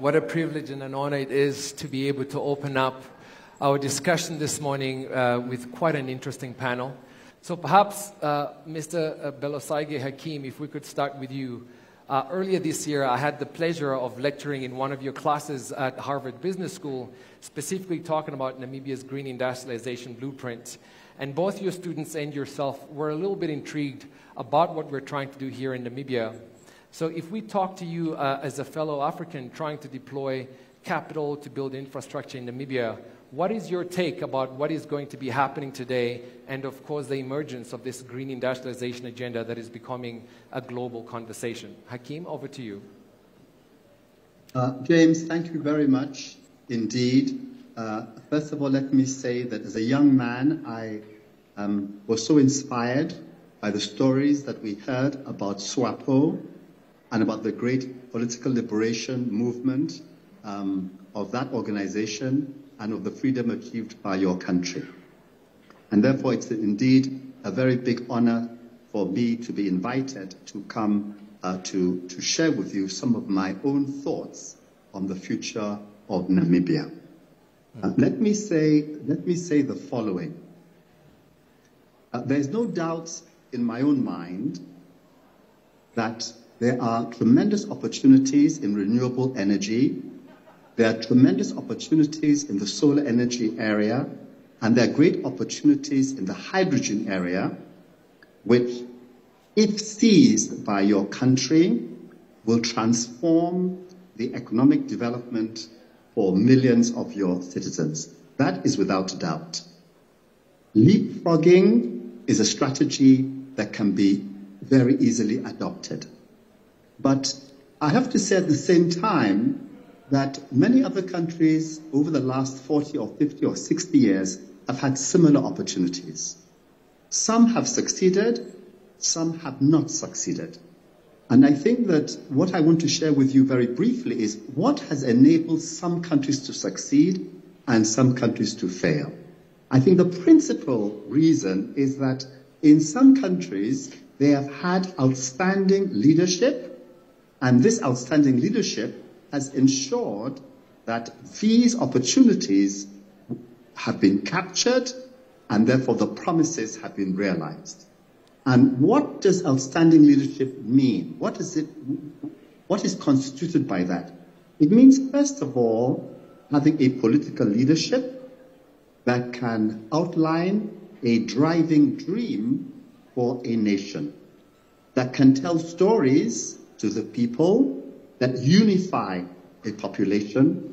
What a privilege and an honor it is to be able to open up our discussion this morning with quite an interesting panel. So perhaps, Mr. Belo-Osagie Hakeem, if we could start with you. Earlier this year, I had the pleasure of lecturing in one of your classes at Harvard Business School, specifically talking about Namibia's green industrialization blueprint. And both your students and yourself were a little bit intrigued about what we're trying to do here in Namibia. So if we talk to you as a fellow African trying to deploy capital to build infrastructure in Namibia, what is your take about what is going to be happening today and, of course, the emergence of this green industrialization agenda that is becoming a global conversation? Hakeem, over to you. James, thank you very much indeed. First of all, let me say that as a young man, I was so inspired by the stories that we heard about SWAPO and about the great political liberation movement of that organization and of the freedom achieved by your country. And therefore, it's indeed a very big honor for me to be invited to come to share with you some of my own thoughts on the future of Namibia. Let me say the following. There's no doubt in my own mind that there are tremendous opportunities in renewable energy. There are tremendous opportunities in the solar energy area, and there are great opportunities in the hydrogen area, which, if seized by your country, will transform the economic development for millions of your citizens. That is without a doubt. Leapfrogging is a strategy that can be very easily adopted. But I have to say at the same time that many other countries over the last 40 or 50 or 60 years have had similar opportunities. Some have succeeded, some have not succeeded. And I think that what I want to share with you very briefly is what has enabled some countries to succeed and some countries to fail. I think the principal reason is that in some countries, they have had outstanding leadership, and this outstanding leadership has ensured that these opportunities have been captured and therefore the promises have been realized. And what does outstanding leadership mean? What is constituted by that? It means, first of all, having a political leadership that can outline a driving dream for a nation, that can tell stories to the people, that unify a population,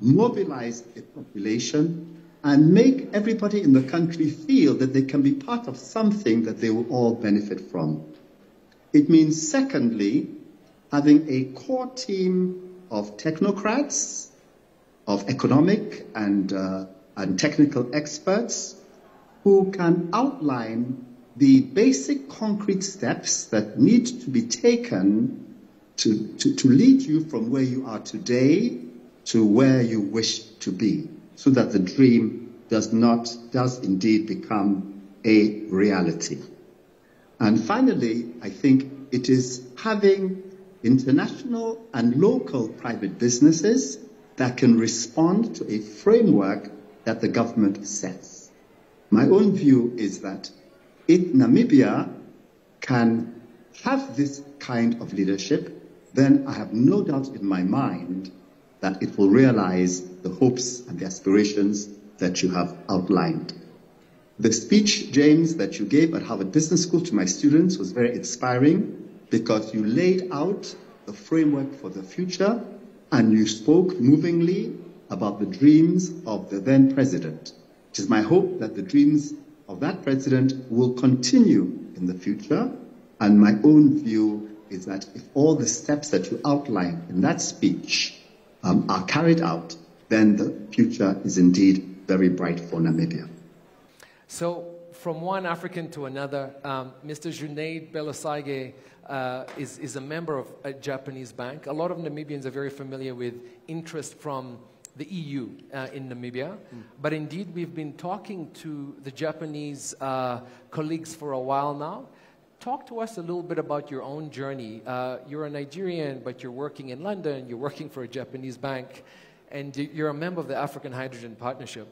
mobilize a population, and make everybody in the country feel that they can be part of something that they will all benefit from. It means, secondly, having a core team of technocrats, of economic and technical experts who can outline the basic concrete steps that need to be taken to lead you from where you are today to where you wish to be, so that the dream does indeed become a reality. And finally, I think it is having international and local private businesses that can respond to a framework that the government sets. My own view is that if Namibia can have this kind of leadership, then I have no doubt in my mind that it will realize the hopes and the aspirations that you have outlined. The speech, James, that you gave at Harvard Business School to my students was very inspiring because you laid out the framework for the future and you spoke movingly about the dreams of the then president. It is my hope that the dreams of that president will continue in the future, and my own view is that if all the steps that you outlined in that speech are carried out, then the future is indeed very bright for Namibia. So, from one African to another, Mr. Junaid Belo-Osagie is a member of a Japanese bank. A lot of Namibians are very familiar with interest from the EU in Namibia. But indeed, we've been talking to the Japanese colleagues for a while now, talk to us a little bit about your own journey. You're a Nigerian, but you're working in London, you're working for a Japanese bank, and you're a member of the African Hydrogen Partnership.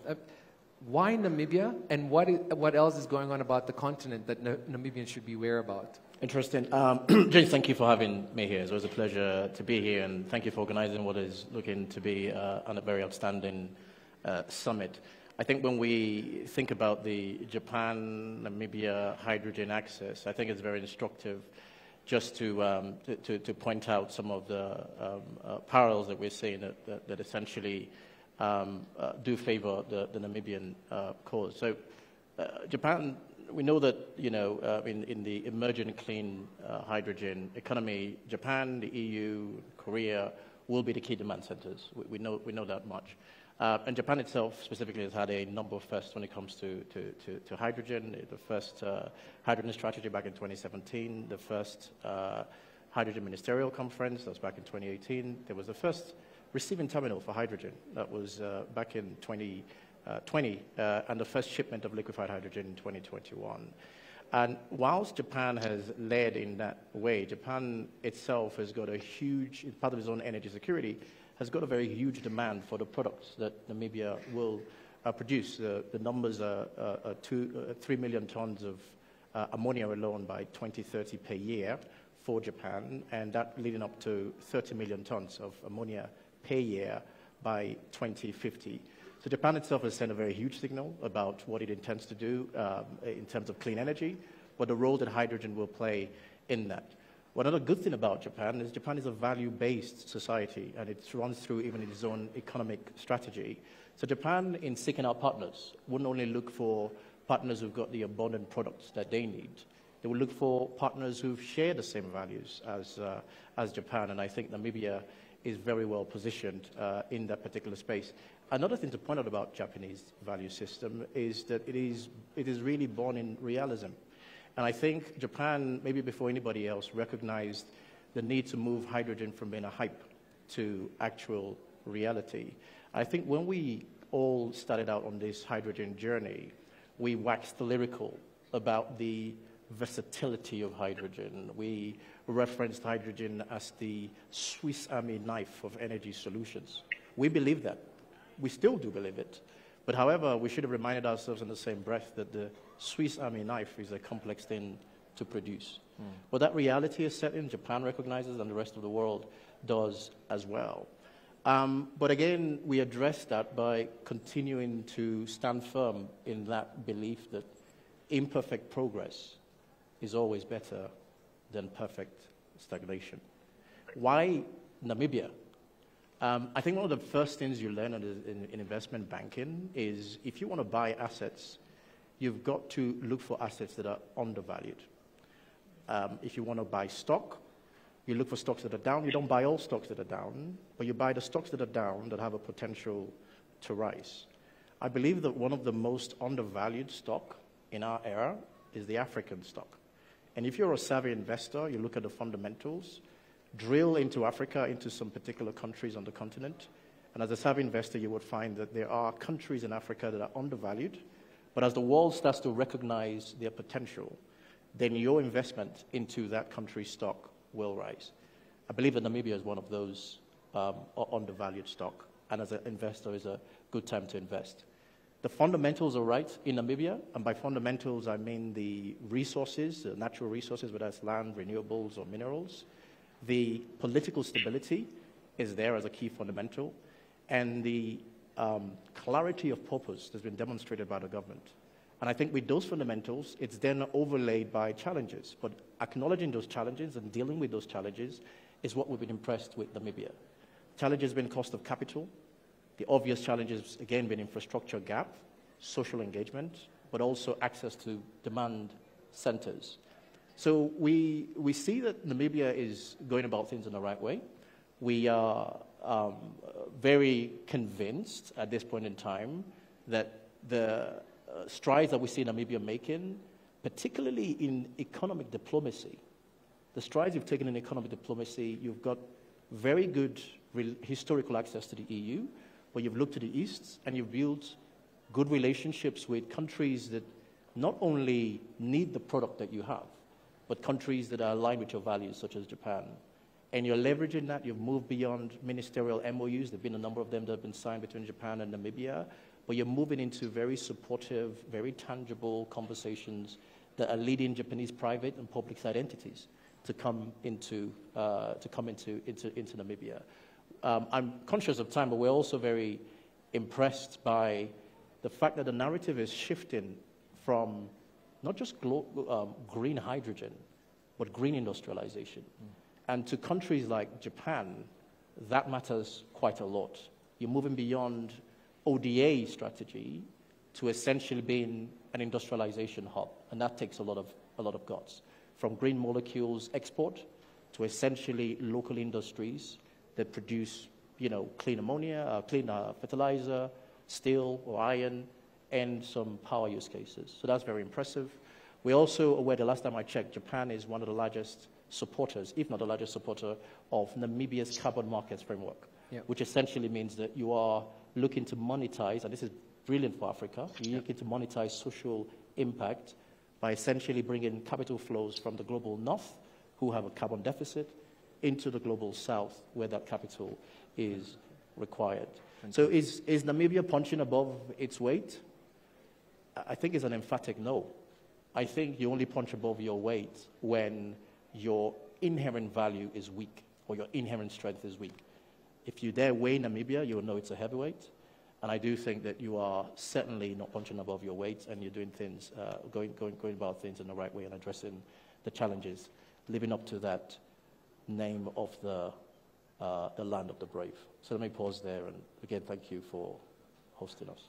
Why Namibia, and what else is going on about the continent that Namibians should be aware about? Interesting. James, thank you for having me here. It was a pleasure to be here, and thank you for organizing what is looking to be a very outstanding summit. I think when we think about the Japan-Namibia hydrogen access, I think it's very instructive just to point out some of the parallels that we're seeing that essentially do favor the Namibian cause. So Japan, we know that, in the emerging clean hydrogen economy, Japan, the EU, Korea will be the key demand centers. We know that much. And Japan itself specifically has had a number of firsts when it comes to hydrogen. The first hydrogen strategy back in 2017, the first hydrogen ministerial conference, that was back in 2018. There was the first receiving terminal for hydrogen, that was back in 2020, and the first shipment of liquefied hydrogen in 2021. And whilst Japan has led in that way, Japan itself has got a huge, part of its own energy security, has got a very huge demand for the products that Namibia will produce. The numbers are 3 million tons of ammonia alone by 2030 per year for Japan, and that leading up to 30 million tons of ammonia per year by 2050. So Japan itself has sent a very huge signal about what it intends to do in terms of clean energy, but the role that hydrogen will play in that. One other good thing about Japan is a value-based society, and it runs through even its own economic strategy. So Japan, in seeking out partners, wouldn't only look for partners who've got the abundant products that they need. They will look for partners who share the same values as Japan, and I think Namibia is very well positioned in that particular space. Another thing to point out about Japanese value system is that it is really born in realism. And I think Japan, maybe before anybody else, recognized the need to move hydrogen from being a hype to actual reality. I think when we all started out on this hydrogen journey, we waxed lyrical about the versatility of hydrogen. We referenced hydrogen as the Swiss Army knife of energy solutions. We believe that. We still do believe it. But however, we should have reminded ourselves in the same breath that the Swiss Army knife is a complex thing to produce. But that reality is set in, Japan recognizes, and the rest of the world does as well. But again, we address that by continuing to stand firm in that belief that imperfect progress is always better than perfect stagnation. Why Namibia? I think one of the first things you learn in investment banking is if you want to buy assets, you've got to look for assets that are undervalued. If you want to buy stock, you look for stocks that are down. You don't buy all stocks that are down, but you buy the stocks that are down that have a potential to rise. I believe that one of the most undervalued stock in our era is the African stock. And if you're a savvy investor, you look at the fundamentals, drill into Africa, into some particular countries on the continent, and as a savvy investor, you would find that there are countries in Africa that are undervalued, but as the world starts to recognize their potential, then your investment into that country's stock will rise. I believe that Namibia is one of those undervalued stock, and as an investor, is a good time to invest. The fundamentals are right in Namibia, and by fundamentals, I mean the resources, the natural resources, whether it's land, renewables, or minerals. The political stability is there as a key fundamental, and the clarity of purpose has been demonstrated by the government. And I think with those fundamentals, it's then overlaid by challenges. But acknowledging those challenges and dealing with those challenges is what we've been impressed with Namibia. Challenge has been cost of capital. The obvious challenges, again, been infrastructure gap, social engagement, but also access to demand centers. So we see that Namibia is going about things in the right way. We are very convinced at this point in time that the strides that we see Namibia making, particularly in economic diplomacy, the strides you've taken in economic diplomacy, you've got very good historical access to the EU, but you've looked to the East and you've built good relationships with countries that not only need the product that you have, but countries that are aligned with your values, such as Japan. And you're leveraging that. You've moved beyond ministerial MOUs. There have been a number of them that have been signed between Japan and Namibia. But you're moving into very supportive, very tangible conversations that are leading Japanese private and public side entities to come into Namibia. I'm conscious of time, but we're also very impressed by the fact that the narrative is shifting from not just green hydrogen, but green industrialization. And to countries like Japan, that matters quite a lot. You're moving beyond ODA strategy to essentially being an industrialization hub, and that takes a lot of guts. From green molecules export to essentially local industries that produce, clean ammonia, clean fertilizer, steel or iron, and some power use cases. So that's very impressive. We're also aware, the last time I checked, Japan is one of the largest supporters, if not the largest supporter, of Namibia's carbon markets framework, which essentially means that you are looking to monetize, and this is brilliant for Africa, you're looking to monetize social impact by essentially bringing capital flows from the global north, who have a carbon deficit, into the global south, where that capital is required. So is Namibia punching above its weight? I think it's an emphatic no. I think you only punch above your weight when your inherent value is weak or your inherent strength is weak. If you dare weigh Namibia, you'll know it's a heavyweight. And I do think that you are certainly not punching above your weight, and you're doing things, going about things in the right way and addressing the challenges, living up to that name of the land of the brave. So let me pause there, and again, thank you for hosting us.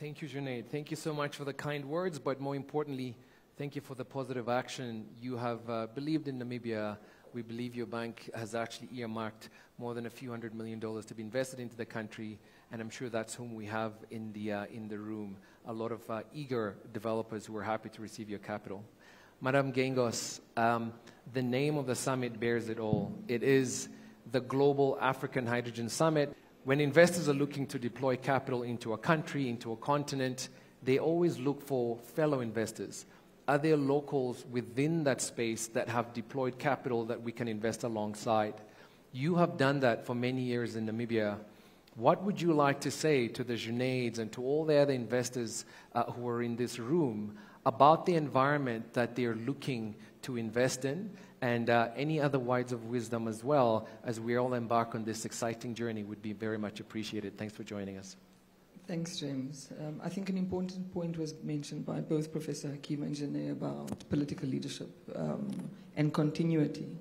Thank you, Junaid. Thank you so much for the kind words, but more importantly, thank you for the positive action. You have believed in Namibia. We believe your bank has actually earmarked more than a few $100 million to be invested into the country, and I'm sure that's whom we have in the room. A lot of eager developers who are happy to receive your capital. Madam Gengos, the name of the summit bears it all. It is the Global African Hydrogen Summit. When investors are looking to deploy capital into a country, into a continent, they always look for fellow investors. Are there locals within that space that have deployed capital that we can invest alongside? You have done that for many years in Namibia. What would you like to say to the Junaids and to all the other investors who are in this room about the environment that they're looking to invest in, and any other words of wisdom as well, as we all embark on this exciting journey, would be very much appreciated. Thanks for joining us. Thanks, James. I think an important point was mentioned by both Professor Hakim and Janae about political leadership and continuity.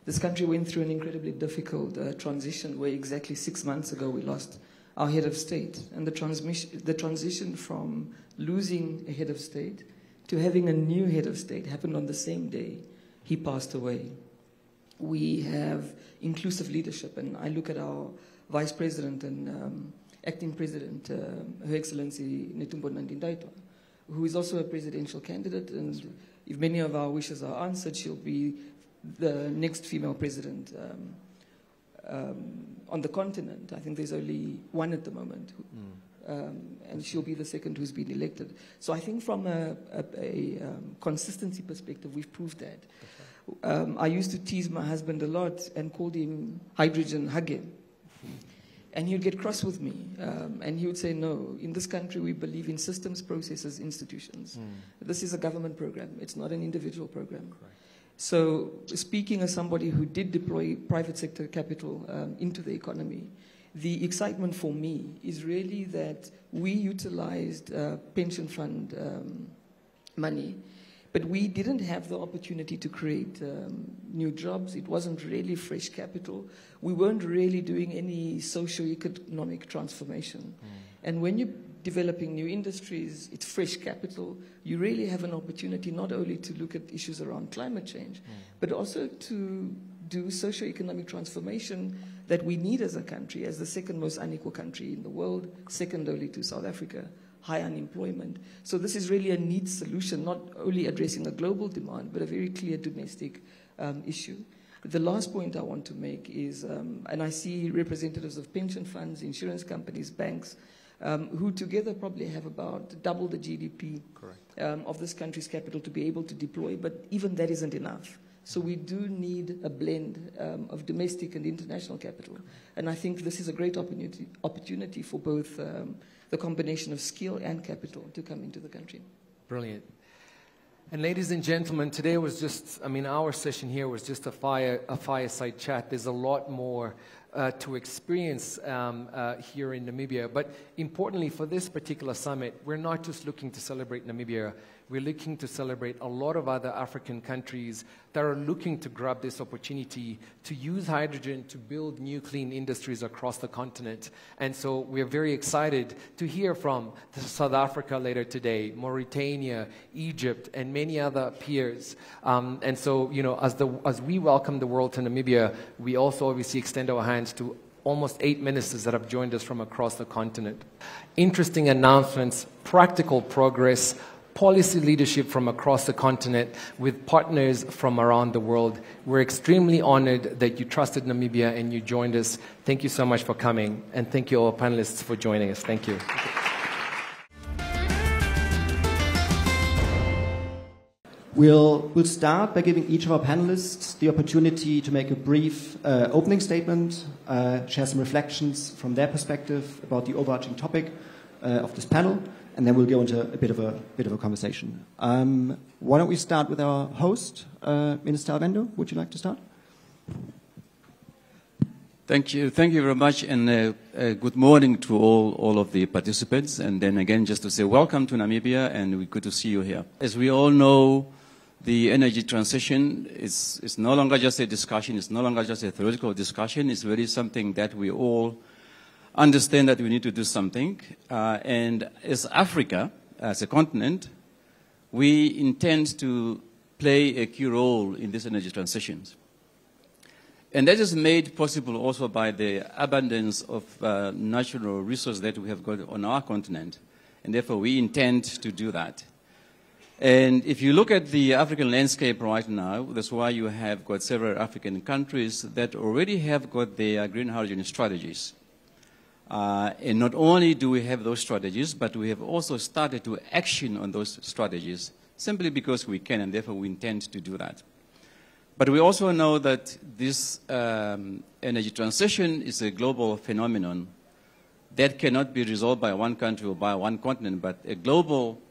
This country went through an incredibly difficult transition where exactly 6 months ago we lost our head of state. And the transition from losing a head of state to having a new head of state happened on the same day he passed away. We have inclusive leadership, and I look at our Vice President and Acting President, Her Excellency Netumbo Nandi-Ndaitwah, who is also a presidential candidate, and if many of our wishes are answered, she'll be the next female president on the continent. I think there's only one at the moment, and she'll be the second who's been elected. So I think from a consistency perspective, we've proved that. I used to tease my husband a lot and called him Hydrogen Hage. And he would get cross with me, and he would say, no, in this country we believe in systems, processes, institutions. This is a government program. It's not an individual program. Correct. So speaking as somebody who did deploy private sector capital into the economy, the excitement for me is really that we utilized pension fund money, but we didn't have the opportunity to create new jobs. It wasn't really fresh capital. We weren't really doing any socio-economic transformation. And when you're developing new industries, it's fresh capital. You really have an opportunity not only to look at issues around climate change, but also to do socio-economic transformation that we need as a country, as the second most unequal country in the world, second only to South Africa. High unemployment. So this is really a neat solution, not only addressing a global demand, but a very clear domestic issue. The last point I want to make is, and I see representatives of pension funds, insurance companies, banks, who together probably have about double the GDP of this country's capital to be able to deploy, but even that isn't enough. So we do need a blend of domestic and international capital. And I think this is a great opportunity for both the combination of skill and capital to come into the country. Brilliant. And ladies and gentlemen, today was just, our session here was just a fireside chat. There's a lot more to experience here in Namibia. But importantly, for this particular summit, we're not just looking to celebrate Namibia. We're looking to celebrate a lot of other African countries that are looking to grab this opportunity to use hydrogen to build new clean industries across the continent. And so we're very excited to hear from South Africa later today, Mauritania, Egypt, and many other peers. And so, as we welcome the world to Namibia, we also obviously extend our hands to almost 8 ministers that have joined us from across the continent. Interesting announcements, practical progress, policy leadership from across the continent with partners from around the world. We're extremely honored that you trusted Namibia and you joined us. Thank you so much for coming, and thank you all panelists for joining us. Thank you. We'll start by giving each of our panelists the opportunity to make a brief opening statement, share some reflections from their perspective about the overarching topic of this panel, and then we'll go into a bit of a conversation. Why don't we start with our host, Minister Alvendo? Would you like to start? Thank you very much, and good morning to all of the participants. And then again, just to say welcome to Namibia, and we're good to see you here. As we all know, the energy transition is no longer just a discussion. It's no longer just a theoretical discussion. It's really something that we all understand that we need to do something. And as Africa, as a continent, we intend to play a key role in this energy transitions. And that is made possible also by the abundance of natural resources that we have got on our continent. And therefore, we intend to do that. And if you look at the African landscape right now, that's why you have got several African countries that already have got their green hydrogen strategies. And not only do we have those strategies, but we have also started to action on those strategies simply because we can, and therefore we intend to do that. But we also know that this energy transition is a global phenomenon that cannot be resolved by one country or by one continent, but a global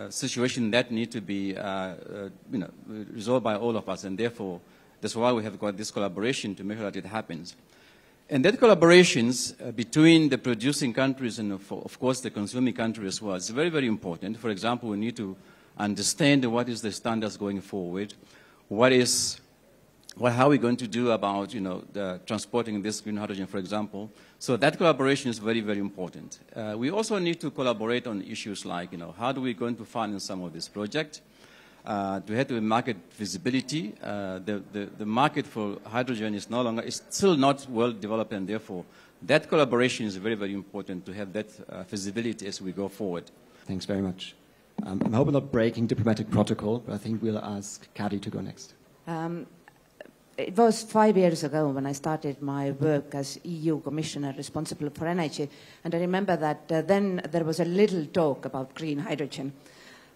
situation that needs to be resolved by all of us, and therefore that's why we have got this collaboration to make sure that it happens. And that collaborations between the producing countries and, of course, the consuming countries as well is very, very important. For example, we need to understand what is the standards going forward, how are we going to do about, the transporting this green hydrogen, for example. So that collaboration is very, very important. We also need to collaborate on issues like, how do we going to finance some of this project? To have the market visibility. The market for hydrogen is still not well developed, and therefore that collaboration is very, very important to have that visibility as we go forward. Thanks very much. I'm hoping not breaking diplomatic protocol, but I think we'll ask Kadi to go next. It was 5 years ago when I started my work as EU Commissioner responsible for energy, and I remember that then there was a little talk about green hydrogen.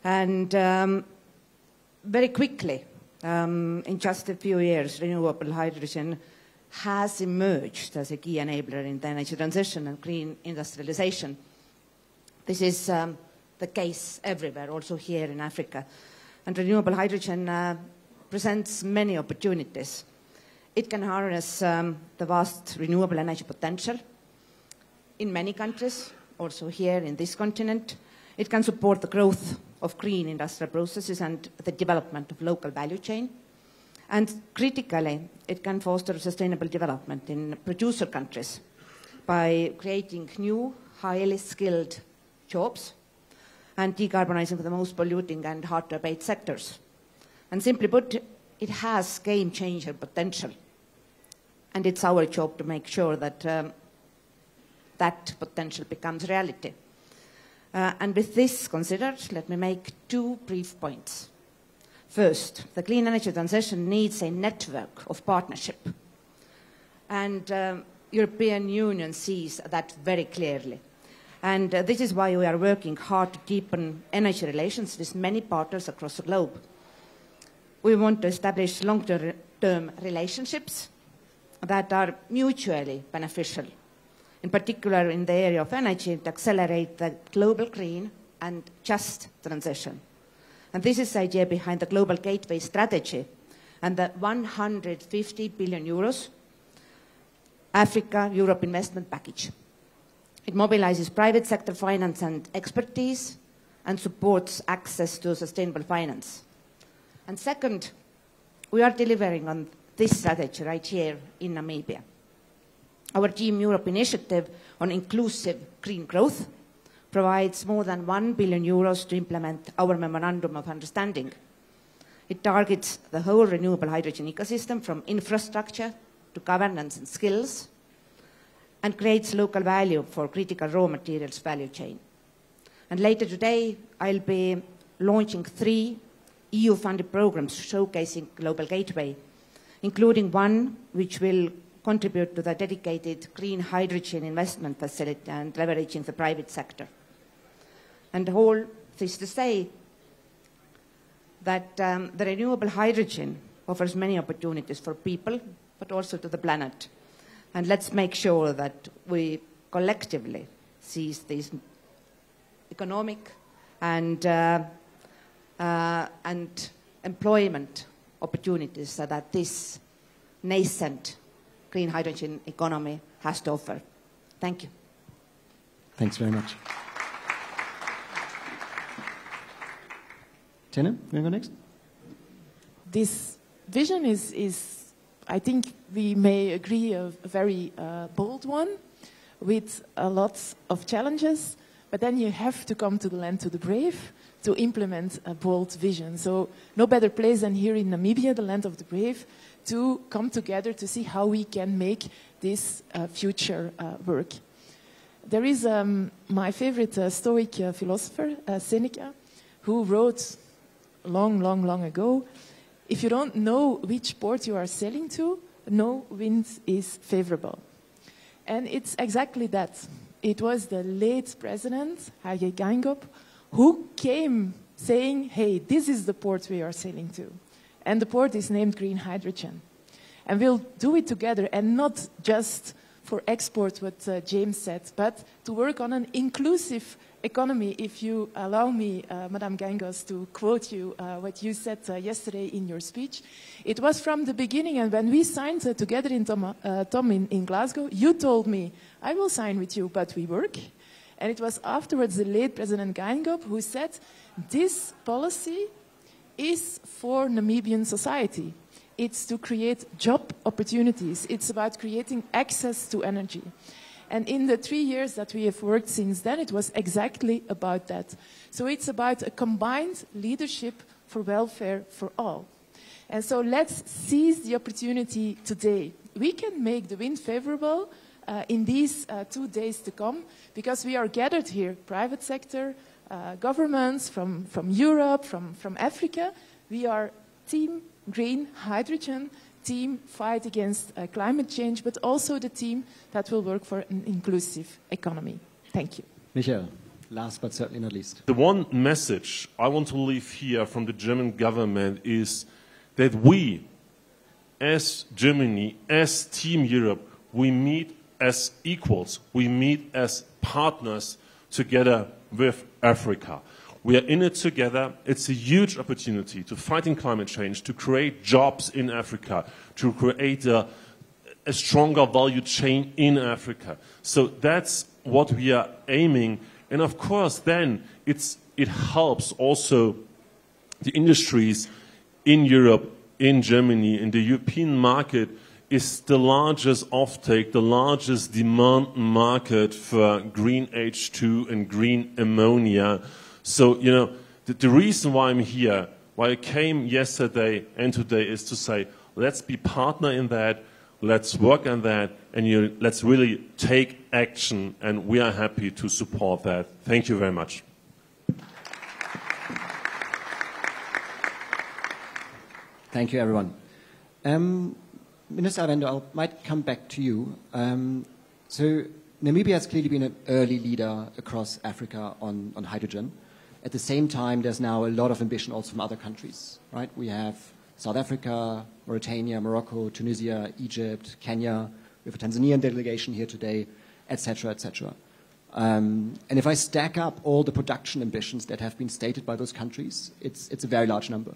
And very quickly, in just a few years, renewable hydrogen has emerged as a key enabler in the energy transition and green industrialization. This is the case everywhere, also here in Africa. And renewable hydrogen presents many opportunities. It can harness the vast renewable energy potential in many countries, also here in this continent. It can support the growth of green industrial processes and the development of local value chain. And critically, it can foster sustainable development in producer countries by creating new, highly skilled jobs and decarbonizing the most polluting and hard-to-abate sectors. And simply put, it has game-changer potential. And it's our job to make sure that that potential becomes reality. And with this considered, let me make 2 brief points. First, the clean energy transition needs a network of partnership. And European Union sees that very clearly. And this is why we are working hard to deepen energy relations with many partners across the globe. We want to establish long-term relationships that are mutually beneficial, in particular in the area of energy, to accelerate the global green and just transition. And this is the idea behind the Global Gateway strategy and the 150 billion euros Africa-Europe investment package. It mobilizes private sector finance and expertise and supports access to sustainable finance. And second, we are delivering on this strategy right here in Namibia. Our Team Europe initiative on inclusive green growth provides more than 1 billion euros to implement our Memorandum of Understanding. It targets the whole renewable hydrogen ecosystem from infrastructure to governance and skills, and creates local value for critical raw materials value chain. And later today, I'll be launching 3 EU-funded programs showcasing Global Gateway, including one which will contribute to the dedicated green hydrogen investment facility and leveraging the private sector. And all this to say that the renewable hydrogen offers many opportunities for people, but also to the planet. And let's make sure that we collectively seize these economic and employment opportunities that this nascent green hydrogen economy has to offer. Thank you. Thanks very much. Jenna, you want to go next? This vision is, I think we may agree, a very bold one with a lot of challenges, but then you have to come to the land to the brave to implement a bold vision. So no better place than here in Namibia, the land of the brave, to come together to see how we can make this future work. There is my favorite Stoic philosopher, Seneca, who wrote long ago, if you don't know which port you are sailing to, no wind is favorable. And it's exactly that. It was the late president, Hage Geingob, who came saying, hey, this is the port we are sailing to. And the port is named green hydrogen. And we'll do it together, and not just for export, what James said, but to work on an inclusive economy. If you allow me, Madame Gangos, to quote you what you said yesterday in your speech. It was from the beginning, and when we signed together in Tom in Glasgow, you told me, I will sign with you, but we work. And it was afterwards the late President Geingob who said, this policy is for Namibian society. It's to create job opportunities. It's about creating access to energy. And in the 3 years that we have worked since then, it was exactly about that. So it's about a combined leadership for welfare for all. And so let's seize the opportunity today. We can make the wind favorable in these 2 days to come, because we are gathered here, private sector, governments from Europe, from Africa. We are Team Green Hydrogen, team fight against climate change, but also the team that will work for an inclusive economy. Thank you. Michael, last but certainly not least. The one message I want to leave here from the German government is that we, as Germany, as Team Europe, we meet as equals, we meet as partners together with Africa. We are in it together. It's a huge opportunity to fight in climate change, to create jobs in Africa, to create a stronger value chain in Africa. So that's what we are aiming. And of course, then it helps also the industries in Europe, in Germany, in the European market is the largest offtake, the largest demand market for green H2 and green ammonia. So, you know, the reason why I'm here, why I came yesterday and today is to say, let's be partner in that, let's work on that, and let's really take action, and we are happy to support that. Thank you very much. Thank you, everyone. Minister Avendo, I might come back to you. So Namibia has clearly been an early leader across Africa on hydrogen. At the same time, there's now a lot of ambition also from other countries, right? We have South Africa, Mauritania, Morocco, Tunisia, Egypt, Kenya. We have a Tanzanian delegation here today, et cetera, et cetera. And if I stack up all the production ambitions that have been stated by those countries, it's a very large number.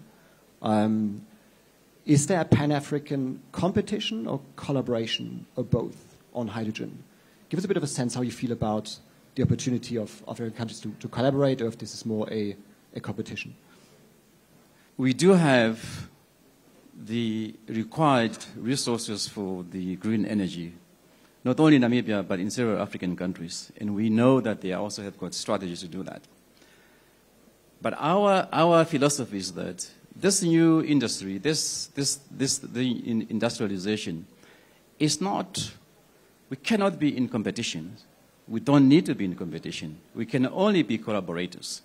Is there a Pan-African competition or collaboration or both on hydrogen? Give us a bit of a sense how you feel about the opportunity of African countries to collaborate, or if this is more a competition. We do have the required resources for the green energy, not only in Namibia, but in several African countries. And we know that they also have got strategies to do that. But our philosophy is that this new industry, the industrialization, is not, we cannot be in competition. We don't need to be in competition. We can only be collaborators.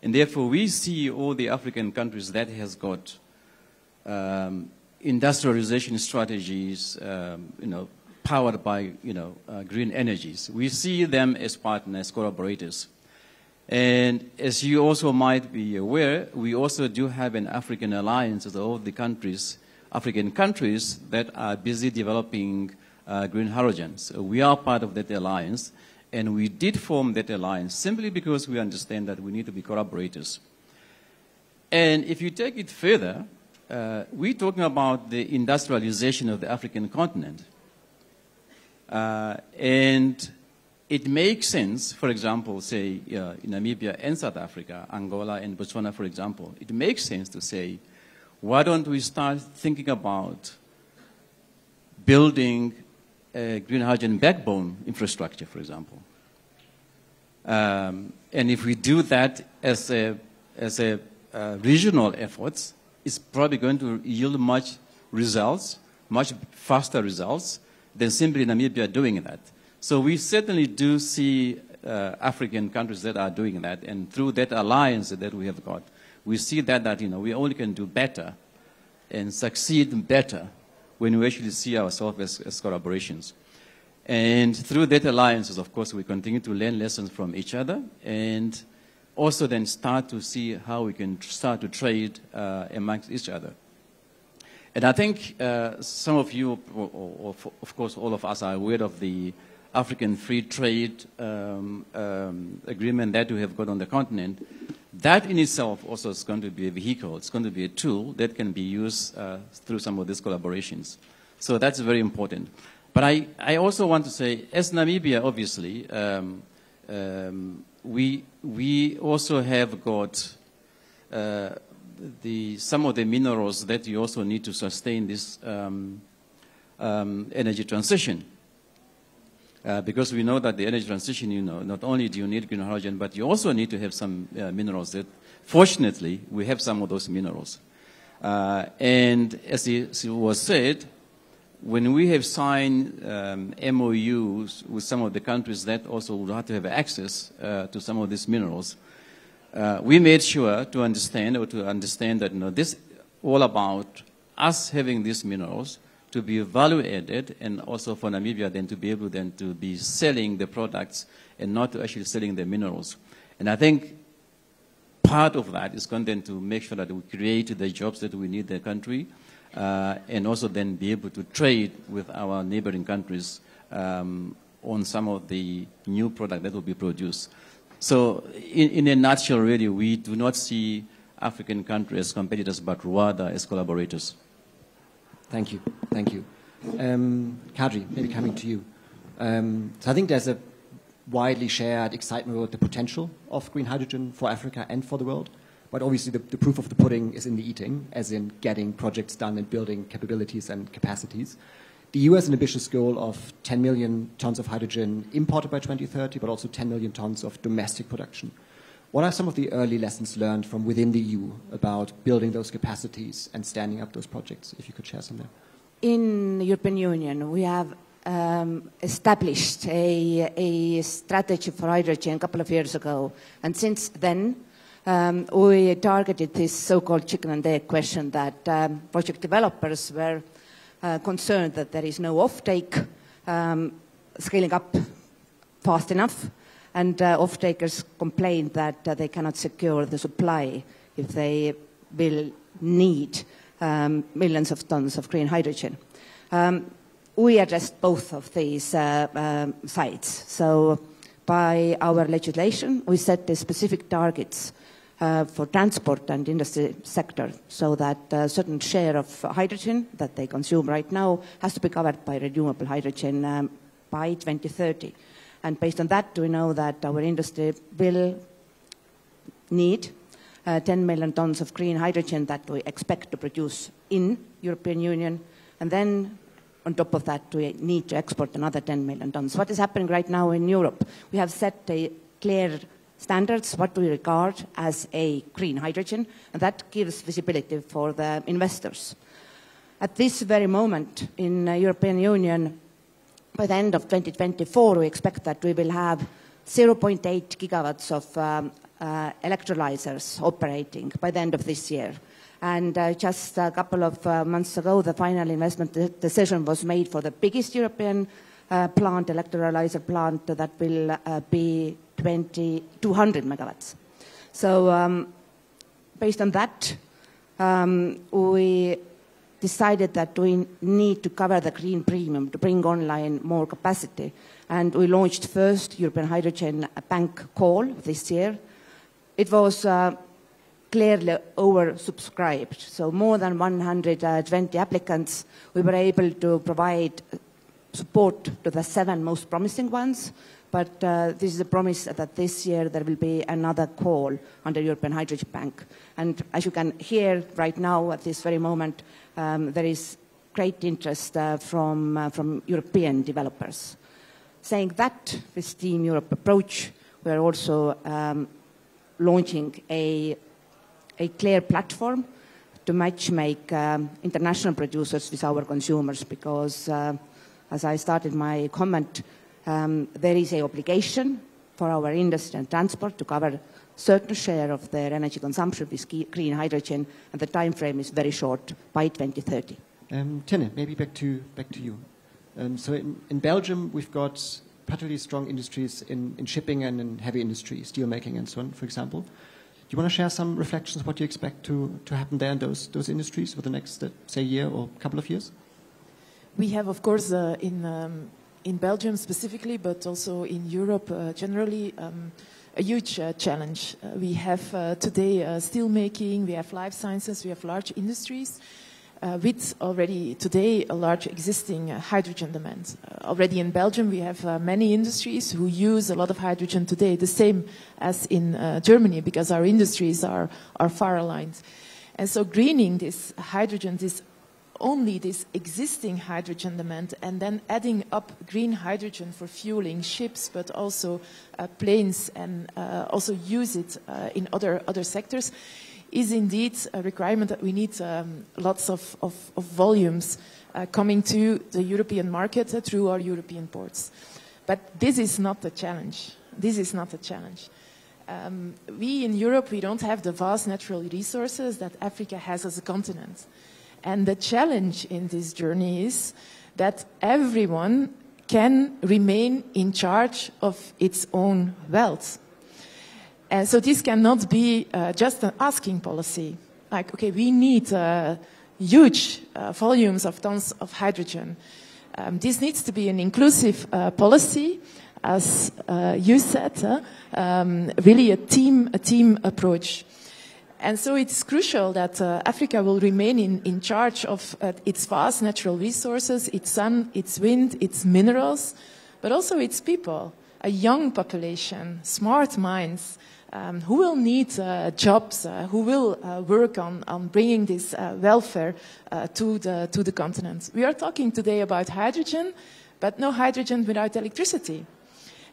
And therefore, we see all the African countries that has got industrialization strategies, powered by, green energies. We see them as partners, collaborators. And as you also might be aware, we also do have an African alliance of all the countries, African countries that are busy developing green hydrogen. So we are part of that alliance, and we did form that alliance simply because we understand that we need to be collaborators. And if you take it further, we're talking about the industrialization of the African continent. And it makes sense, for example, say, in Namibia and South Africa, Angola and Botswana, for example, it makes sense to say, why don't we start thinking about building a green hydrogen backbone infrastructure, for example. And if we do that as a regional efforts, it's probably going to yield much faster results than simply Namibia doing that. So we certainly do see African countries that are doing that, and through that alliance that we have got, we see that we only can do better and succeed better when we actually see ourselves as collaborations. And through that alliances, of course, we continue to learn lessons from each other, and also then start to see how we can start to trade amongst each other. And I think some of you, or of course all of us, are aware of the African Free Trade agreement that we have got on the continent. That in itself also is going to be a vehicle. It's going to be a tool that can be used through some of these collaborations. So that's very important. But I also want to say, as Namibia, obviously, we also have got some of the minerals that you also need to sustain this energy transition. Because we know that the energy transition, not only do you need green hydrogen, but you also need to have some minerals that, fortunately, we have some of those minerals. And as it was said, when we have signed MOUs with some of the countries that also would have to have access to some of these minerals, we made sure to understand that this all about us having these minerals to be value added, and also for Namibia then to be able then to be selling the products and not to actually selling the minerals. And I think part of that is going then to make sure that we create the jobs that we need in the country, and also then be able to trade with our neighboring countries on some of the new product that will be produced. So in a nutshell, really, we do not see African countries as competitors, but rather as collaborators. Thank you. Thank you. Kadri, maybe coming to you. So I think there's a widely shared excitement about the potential of green hydrogen for Africa and for the world. But obviously the proof of the pudding is in the eating, as in getting projects done and building capabilities and capacities. The EU has an ambitious goal of 10 million tons of hydrogen imported by 2030, but also 10 million tons of domestic production. What are some of the early lessons learned from within the EU about building those capacities and standing up those projects, if you could share some there? In the European Union, we have established a strategy for hydrogen a couple of years ago. And since then, we targeted this so-called chicken and egg question that project developers were concerned that there is no offtake scaling up fast enough, and off-takers complained that they cannot secure the supply if they will need millions of tons of green hydrogen. We addressed both of these sides. So by our legislation, we set the specific targets for transport and industry sector, so that a certain share of hydrogen that they consume right now has to be covered by renewable hydrogen by 2030. And based on that, we know that our industry will need 10 million tons of green hydrogen that we expect to produce in European Union. And then on top of that, we need to export another 10 million tons. What is happening right now in Europe? We have set a clear standards, what we regard as a green hydrogen, and that gives visibility for the investors. At this very moment in the European Union, by the end of 2024, we expect that we will have 0.8 gigawatts of electrolyzers operating by the end of this year. And just a couple of months ago, the final investment decision was made for the biggest European plant, electrolyzer plant, that will be 200 megawatts. So based on that, we decided that we need to cover the green premium to bring online more capacity. And we launched first European Hydrogen Bank call this year. It was clearly oversubscribed. So more than 120 applicants. We were able to provide support to the 7 most promising ones. But this is a promise that this year there will be another call on the European Hydrogen Bank. And as you can hear right now at this very moment, there is great interest from European developers. Saying that, with Team Europe approach, we are also launching a clear platform to match-make international producers with our consumers, because as I started my comment, there is an obligation for our industry and transport to cover a certain share of their energy consumption with green hydrogen, and the time frame is very short, by 2030. Tine, maybe back to you. So in Belgium, we've got particularly strong industries in shipping and in heavy industry, steel making and so on, for example. Do you want to share some reflections what you expect to happen there in those industries for the next, say, year or couple of years? We have, of course, in Belgium specifically, but also in Europe generally, a huge challenge. We have today steel making, we have life sciences, we have large industries with already today a large existing hydrogen demand. Already in Belgium we have many industries who use a lot of hydrogen today, the same as in Germany, because our industries are far aligned. And so greening this hydrogen, only this existing hydrogen demand, and then adding up green hydrogen for fueling ships, but also planes, and also use it in other sectors, is indeed a requirement that we need lots of volumes coming to the European market through our European ports. But this is not the challenge. This is not the challenge. We in Europe, we don't have the vast natural resources that Africa has as a continent. And the challenge in this journey is that everyone can remain in charge of its own wealth. And so this cannot be just an asking policy. Like, okay, we need huge volumes of tons of hydrogen. This needs to be an inclusive policy, as you said, really a team approach. And so it's crucial that Africa will remain in charge of its vast natural resources, its sun, its wind, its minerals, but also its people, a young population, smart minds, who will need jobs, who will work on bringing this welfare to the continent. We are talking today about hydrogen, but no hydrogen without electricity.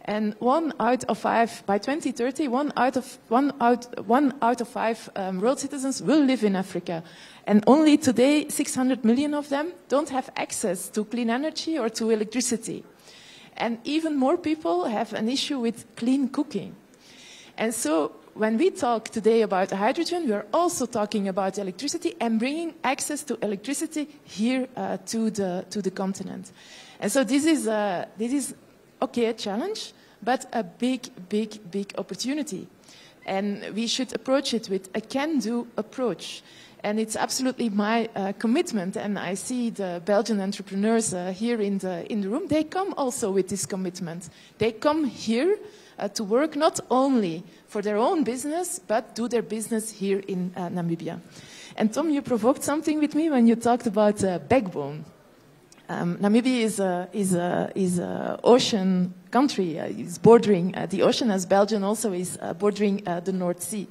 And 1 out of 5, by 2030, one out of 5 world citizens will live in Africa. And only today, 600 million of them don't have access to clean energy or to electricity. And even more people have an issue with clean cooking. And so when we talk today about hydrogen, we are also talking about electricity and bringing access to electricity here to the continent. And so this is okay, a challenge, but a big opportunity. And we should approach it with a can-do approach. And it's absolutely my commitment, and I see the Belgian entrepreneurs here in the room, they come also with this commitment. They come here to work not only for their own business, but do their business here in Namibia. And Tom, you provoked something with me when you talked about backbone. Namibia is a ocean country. It's bordering the ocean, as Belgium also is bordering the North Sea.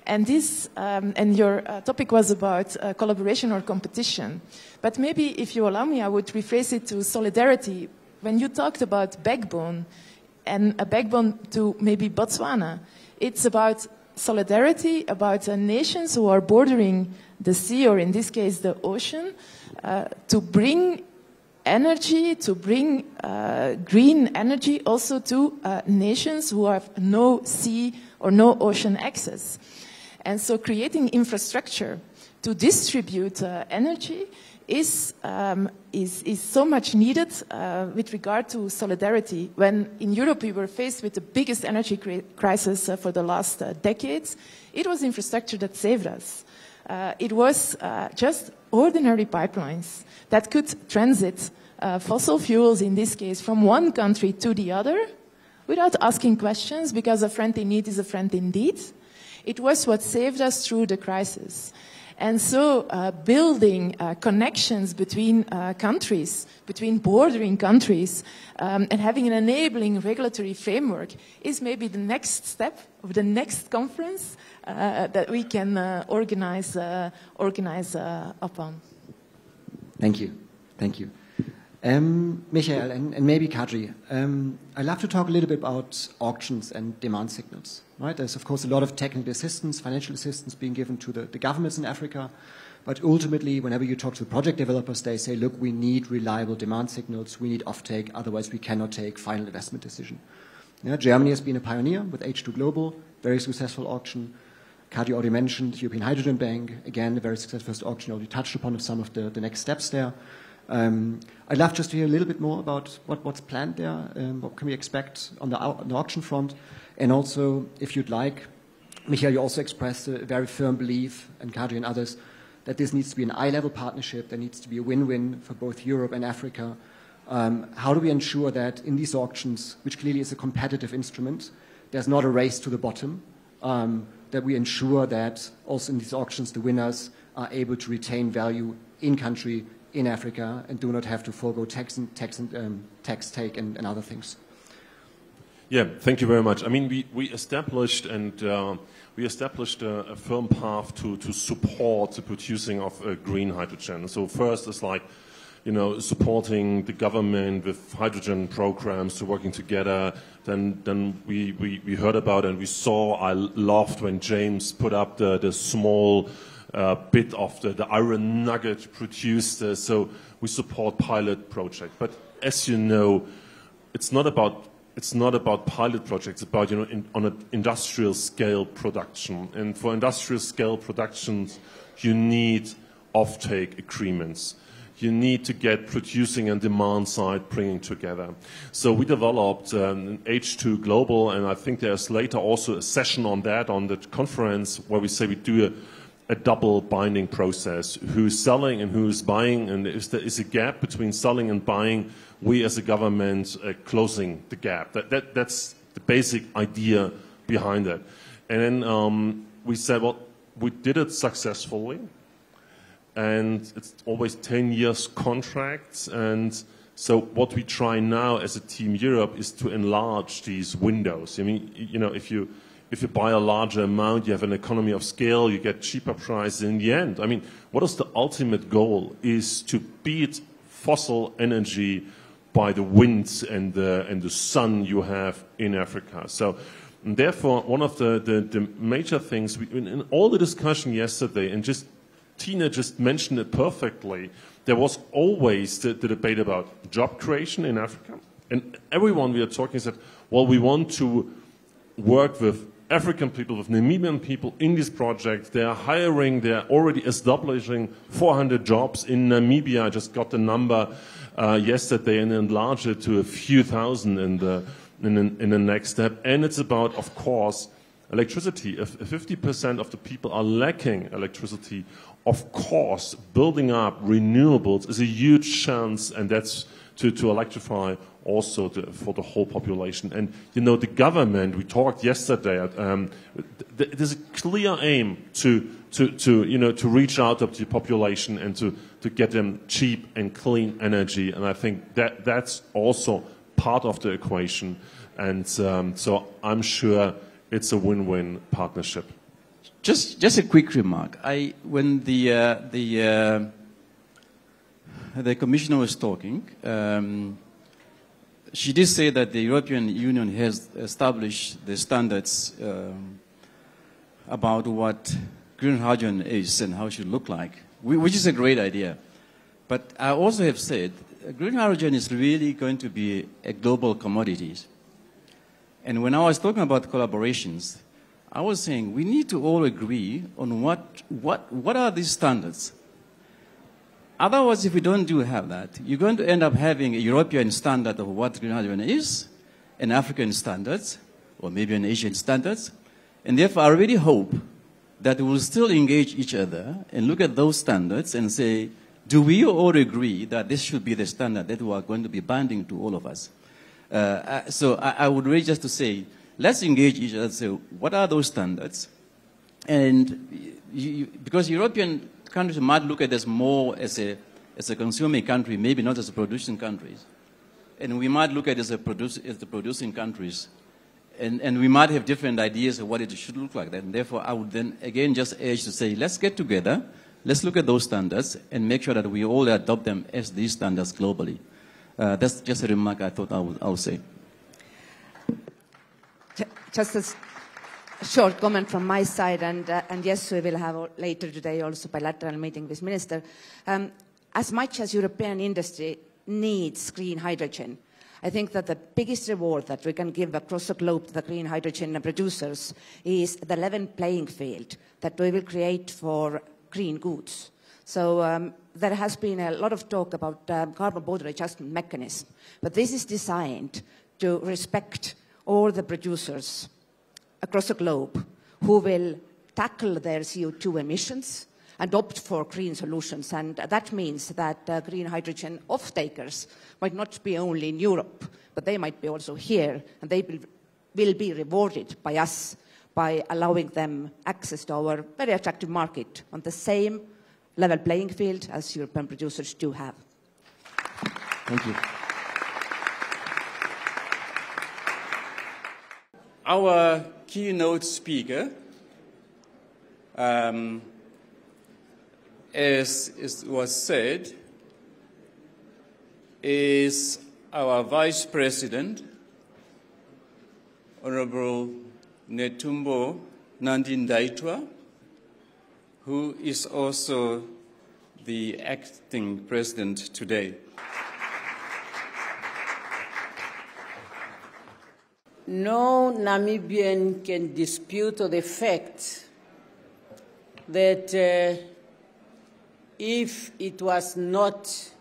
And this, and your topic was about collaboration or competition. But maybe, if you allow me, I would rephrase it to solidarity. When you talked about backbone, and a backbone to maybe Botswana, it's about solidarity, about nations who are bordering the sea, or in this case, the ocean, to bring energy, to bring green energy also to nations who have no sea or no ocean access. And so creating infrastructure to distribute energy is so much needed with regard to solidarity. When in Europe we were faced with the biggest energy crisis for the last decades, it was infrastructure that saved us. It was just ordinary pipelines that could transit fossil fuels, in this case, from one country to the other without asking questions, because a friend in need is a friend indeed. It was what saved us through the crisis. And so building connections between countries, between bordering countries, and having an enabling regulatory framework is maybe the next step of the next conference that we can organize upon. Thank you. Thank you. Michael and maybe Kadri, I'd love to talk a little bit about auctions and demand signals. Right? There's, of course, a lot of technical assistance, financial assistance being given to the governments in Africa. But ultimately, whenever you talk to the project developers, they say, look, we need reliable demand signals, we need offtake, otherwise we cannot take final investment decision. Yeah, Germany has been a pioneer with H2 Global, very successful auction. Kadri already mentioned the European Hydrogen Bank, again, a very successful first auction, already touched upon some of the next steps there. I'd love just to hear a little bit more about what's planned there, what can we expect on the auction front, and also, if you'd like, Michael, you also expressed a very firm belief, and Kadri and others, that this needs to be an eye-level partnership, there needs to be a win-win for both Europe and Africa. How do we ensure that in these auctions, which clearly is a competitive instrument, there's not a race to the bottom, that we ensure that also in these auctions the winners are able to retain value in country, in Africa, and do not have to forego tax take and other things. Yeah, thank you very much. I mean, we established a firm path to support the producing of green hydrogen. So first it's like, you know, supporting the government with hydrogen programs to working together. Then we heard about and we saw, I loved when James put up the small bit of the iron nugget produced. So we support pilot project. But as you know, it's not about pilot projects. It's about, you know, on an industrial scale production. And for industrial scale productions, you need offtake agreements. You need to get producing and demand side bringing together. So we developed an H2 Global, and I think there's later also a session on that on the conference where we say we do a double binding process. Who's selling and who's buying, and if there is a gap between selling and buying, we as a government closing the gap. That's the basic idea behind it. And then we said, well, we did it successfully. And it's always 10 years contracts. And so what we try now as a Team Europe is to enlarge these windows. I mean, you know, if you buy a larger amount, you have an economy of scale, you get cheaper prices in the end. I mean, what is the ultimate goal is to beat fossil energy by the winds and the sun you have in Africa. So and therefore, one of the major things, in all the discussion yesterday, and just Tina just mentioned it perfectly, there was always the debate about job creation in Africa. And everyone we are talking said, well, we want to work with African people, with Namibian people in these projects. They are hiring, they are already establishing 400 jobs in Namibia. I just got the number yesterday and enlarged it to a few thousand in the next step. And it's about, of course, electricity. If 50% of the people are lacking electricity, of course, building up renewables is a huge chance, and that's to electrify also for the whole population. And, you know, the government, we talked yesterday, there's a clear aim to reach out to the population and to get them cheap and clean energy. And I think that's also part of the equation. And so I'm sure it's a win-win partnership. Just a quick remark. When the commissioner was talking, she did say that the European Union has established the standards about what green hydrogen is and how it should look like, which is a great idea. But I also have said green hydrogen is really going to be a global commodity. And when I was talking about collaborations, I was saying we need to all agree on what are these standards. Otherwise, if we don't have that, you're going to end up having a European standard of what green hydrogen is, an African standards, or maybe an Asian standards. And therefore, I really hope that we will still engage each other and look at those standards and say, do we all agree that this should be the standard that we are going to be binding to all of us? So I would really just to say, let's engage each other and say, what are those standards? And because European countries might look at us more as a consuming country, maybe not as a producing countries. And we might look at it as the producing countries. And we might have different ideas of what it should look like. And therefore, I would then again just urge to say, let's get together, let's look at those standards and make sure that we all adopt them as these standards globally. That's just a remark I thought I would say. Just a short comment from my side, and yes, we will have later today also bilateral meeting with Minister. As much as European industry needs green hydrogen, I think that the biggest reward that we can give across the globe to the green hydrogen producers is the level playing field that we will create for green goods. So there has been a lot of talk about carbon border adjustment mechanism, but this is designed to respect all the producers across the globe who will tackle their CO2 emissions and opt for green solutions. And that means that green hydrogen off-takers might not be only in Europe, but they might be also here, and they will be rewarded by us by allowing them access to our very attractive market on the same level playing field as European producers do have. Thank you. Our keynote speaker, as was said, is our Vice President, Honorable Netumbo Nandi-Ndaitwah, who is also the acting president today. No Namibian can dispute the fact that if it was not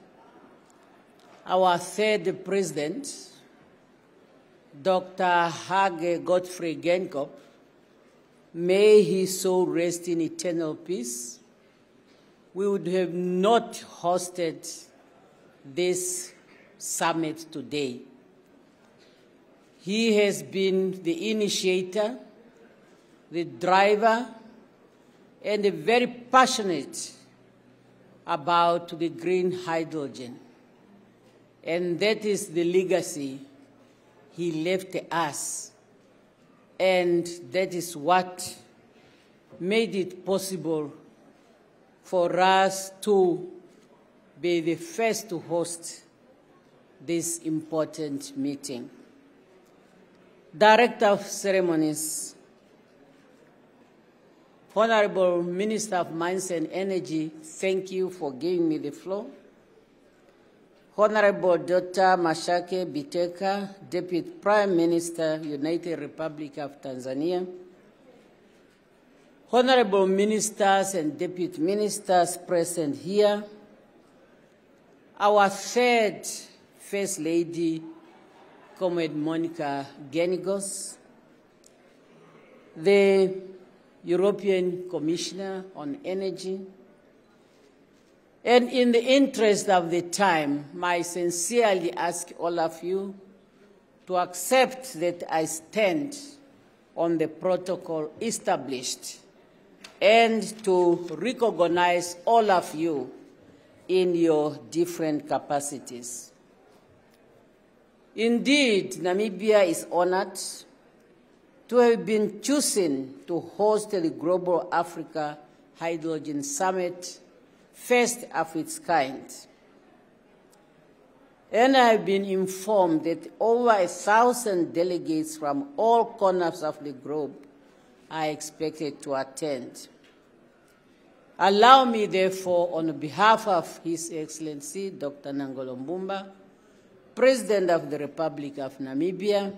our third president, Dr. Hage Godfrey Geingob, may his soul rest in eternal peace, we would have not hosted this summit today. He has been the initiator, the driver, and very passionate about the green hydrogen. And that is the legacy he left us. And that is what made it possible for us to be the first to host this important meeting. Director of Ceremonies, Honorable Minister of Mines and Energy, thank you for giving me the floor. Honorable Dr. Mashake Biteka, Deputy Prime Minister, United Republic of Tanzania. honorable ministers and deputy ministers present here, our third First Lady, Comrade Monica Genigos, the European Commissioner on Energy, and in the interest of the time, I sincerely ask all of you to accept that I stand on the protocol established and to recognize all of you in your different capacities. Indeed, Namibia is honored to have been chosen to host the Global Africa Hydrogen Summit, first of its kind. And I have been informed that over 1,000 delegates from all corners of the globe are expected to attend. Allow me, therefore, on behalf of His Excellency, Dr. Nangolo Mbumba, President of the Republic of Namibia,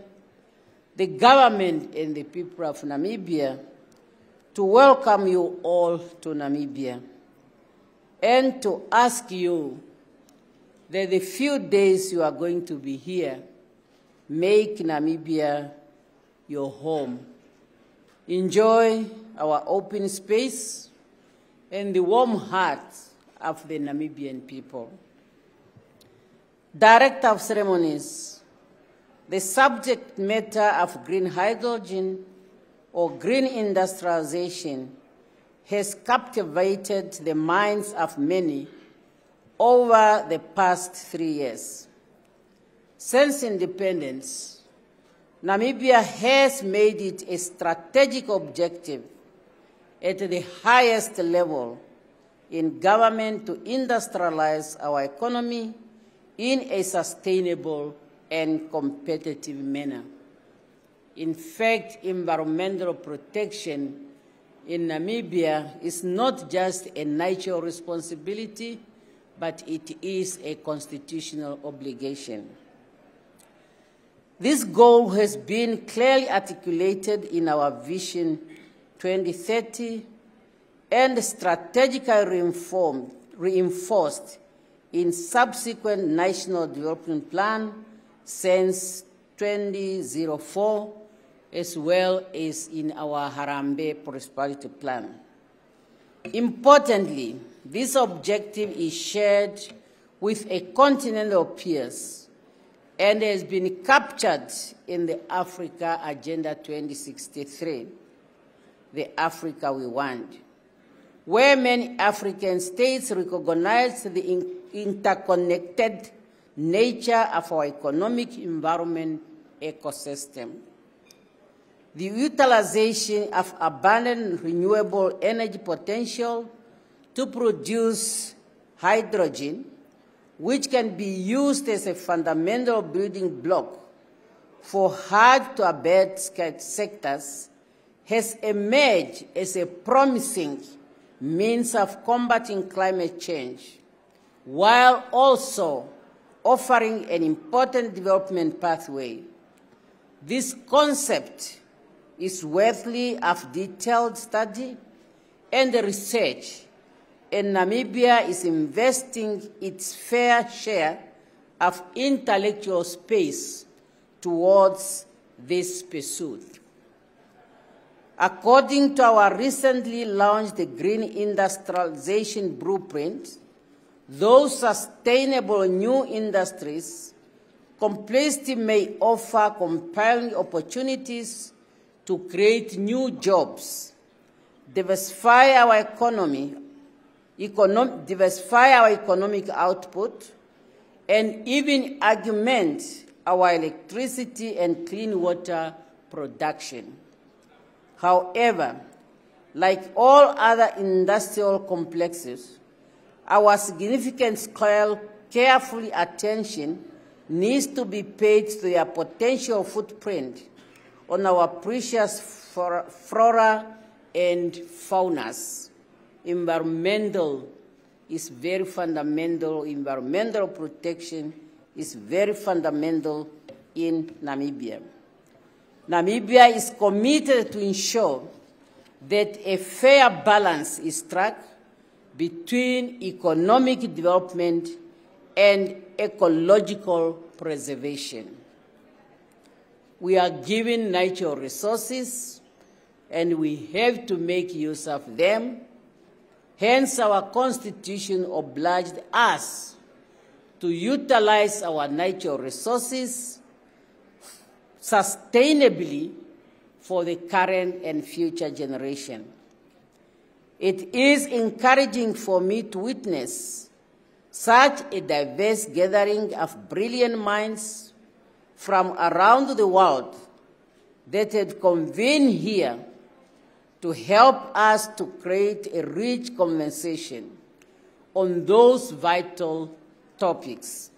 the government and the people of Namibia, to welcome you all to Namibia and to ask you that the few days you are going to be here, make Namibia your home. Enjoy our open space and the warm hearts of the Namibian people. Director of Ceremonies, the subject matter of green hydrogen or green industrialization has captivated the minds of many over the past 3 years. Since independence, Namibia has made it a strategic objective at the highest level in government to industrialize our economy in a sustainable and competitive manner. In fact, environmental protection in Namibia is not just a natural responsibility, but it is a constitutional obligation. This goal has been clearly articulated in our Vision 2030 and strategically reinforced in subsequent National Development Plan since 2004, as well as in our Harambee Prosperity Plan. Importantly, this objective is shared with a continent of peers and has been captured in the Africa Agenda 2063, the Africa we want, where many African states recognize the interconnected nature of our economic environment ecosystem. The utilization of abundant renewable energy potential to produce hydrogen, which can be used as a fundamental building block for hard-to-abate sectors, has emerged as a promising means of combating climate change, while also offering an important development pathway. This concept is worthy of detailed study and research, and Namibia is investing its fair share of intellectual space towards this pursuit. According to our recently launched Green Industrialization Blueprint, those sustainable new industries complexity may offer compelling opportunities to create new jobs, diversify our economic output, and even augment our electricity and clean water production. However, like all other industrial complexes, our significant scale, careful attention needs to be paid to their potential footprint on our precious flora and faunas. Environmental is very fundamental. Environmental protection is very fundamental in Namibia. Namibia is committed to ensure that a fair balance is struck between economic development and ecological preservation. We are given natural resources, and we have to make use of them. Hence, our Constitution obliged us to utilize our natural resources sustainably for the current and future generation. It is encouraging for me to witness such a diverse gathering of brilliant minds from around the world that had convened here to help us to create a rich conversation on those vital topics.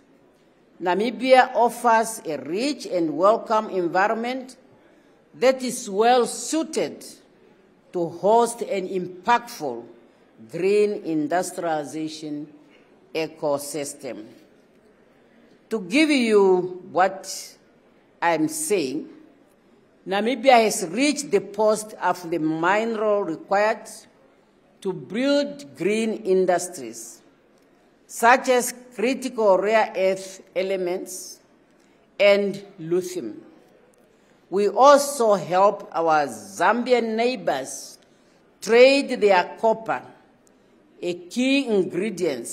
Namibia offers a rich and welcome environment that is well suited to host an impactful green industrialization ecosystem. To give you what I'm saying, Namibia has reached the post of the mineral required to build green industries, such as critical rare earth elements and lithium. We also help our Zambian neighbors trade their copper, a key ingredient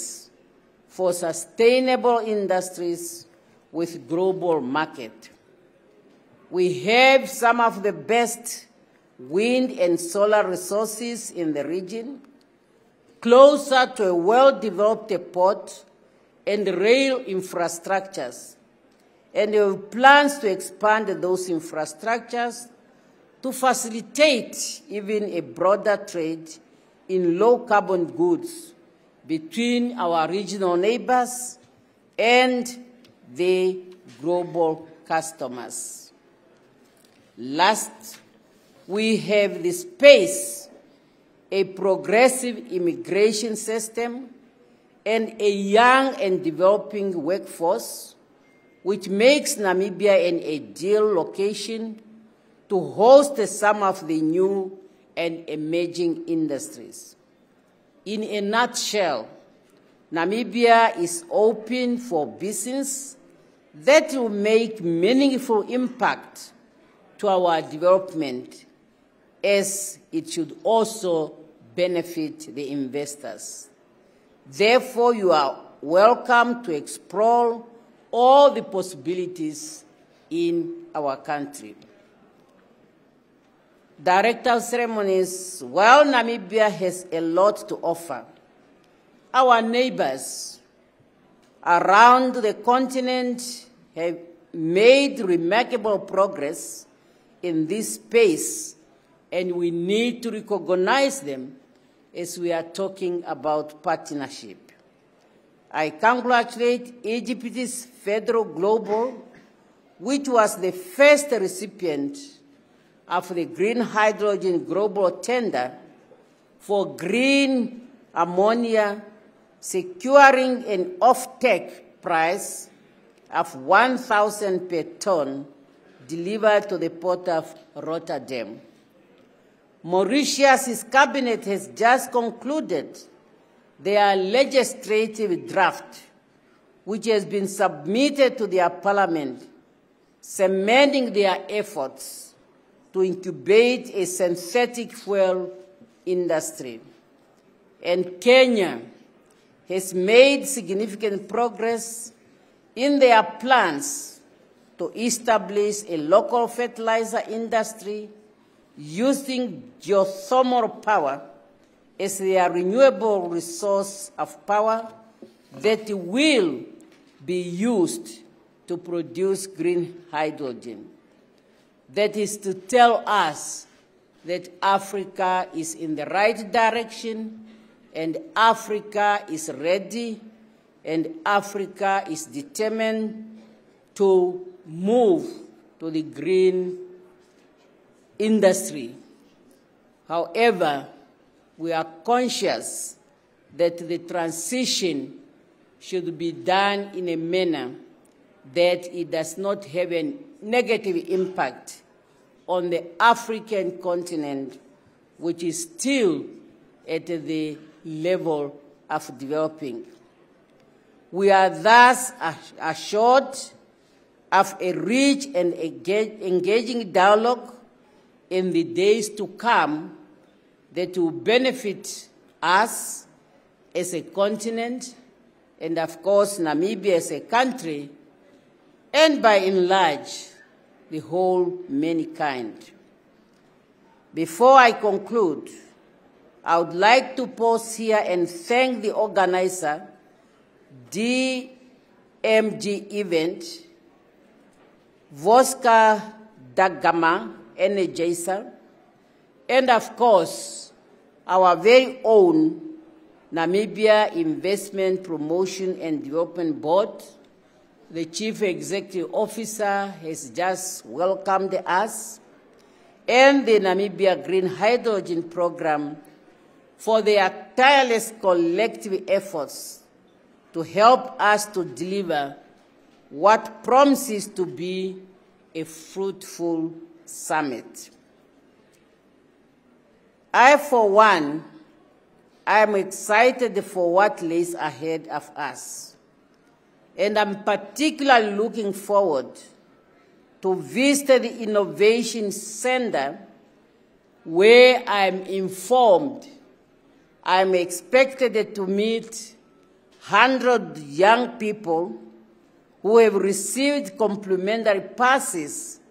for sustainable industries with global market. We have some of the best wind and solar resources in the region, closer to a well-developed port and rail infrastructures, and we have plans to expand those infrastructures to facilitate even a broader trade in low-carbon goods between our regional neighbors and the global customers. Last, we have the space, a progressive immigration system, and a young and developing workforce, which makes Namibia an ideal location to host some of the new and emerging industries. In a nutshell, Namibia is open for business that will make meaningful impact to our development, as it should also benefit the investors. Therefore, you are welcome to explore all the possibilities in our country. Director of Ceremonies, while Namibia has a lot to offer, our neighbors around the continent have made remarkable progress in this space, and we need to recognize them as we are talking about partnership. I congratulate Egypt's Federal Global, which was the first recipient of the Green Hydrogen Global Tender for green ammonia, securing an off-take price of 1,000 per ton delivered to the port of Rotterdam. Mauritius's cabinet has just concluded their legislative draft, which has been submitted to their parliament, cementing their efforts to incubate a synthetic fuel industry. And Kenya has made significant progress in their plans to establish a local fertilizer industry using geothermal power as their renewable resource of power that will be used to produce green hydrogen. That is to tell us that Africa is in the right direction, and Africa is ready, and Africa is determined to move to the green industry. However, we are conscious that the transition should be done in a manner that it does not have a negative impact on the African continent which is still at the level of developing. We are thus assured of a rich and engaging dialogue in the days to come that will benefit us as a continent and, of course, Namibia as a country, and by and large, the whole mankind. Before I conclude, I would like to pause here and thank the organizer, DMG event, Voska Dagama, Energizer, and of course, our very own Namibia Investment Promotion and Development Board. The Chief Executive Officer has just welcomed us, and the Namibia Green Hydrogen Program for their tireless collective efforts to help us to deliver what promises to be a fruitful summit. I, for one, am excited for what lays ahead of us, and I'm particularly looking forward to visit the Innovation Center, where I'm informed I'm expected to meet 100 young people who have received complimentary passes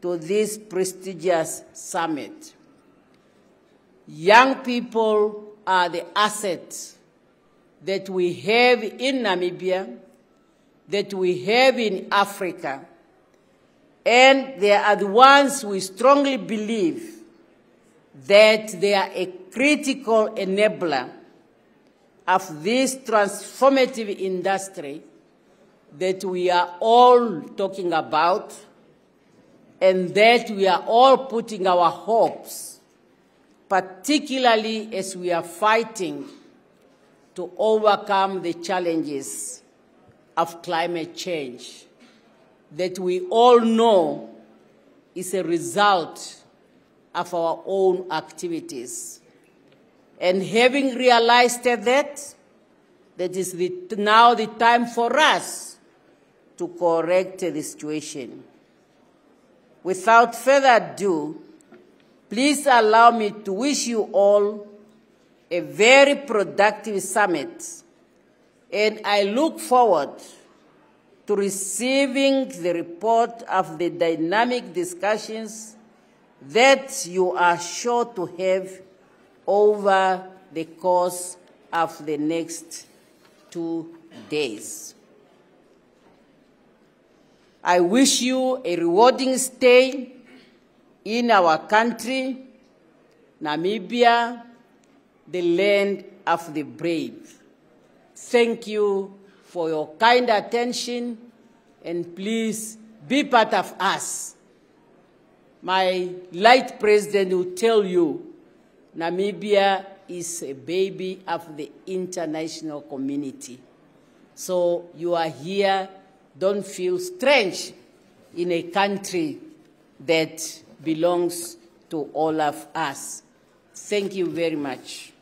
to this prestigious summit. Young people are the assets that we have in Namibia, that we have in Africa, and they are the ones we strongly believe that they are a critical enabler of this transformative industry that we are all talking about and that we are all putting our hopes, particularly as we are fighting to overcome the challenges of climate change that we all know is a result of our own activities. And having realized that is now the time for us to correct the situation. Without further ado, please allow me to wish you all a very productive summit, and I look forward to receiving the report of the dynamic discussions that you are sure to have over the course of the next 2 days. I wish you a rewarding stay in our country, Namibia, the land of the brave. Thank you for your kind attention, and please be part of us. My late president will tell you, Namibia is a baby of the international community. So you are here, don't feel strange in a country that belongs to all of us. Thank you very much.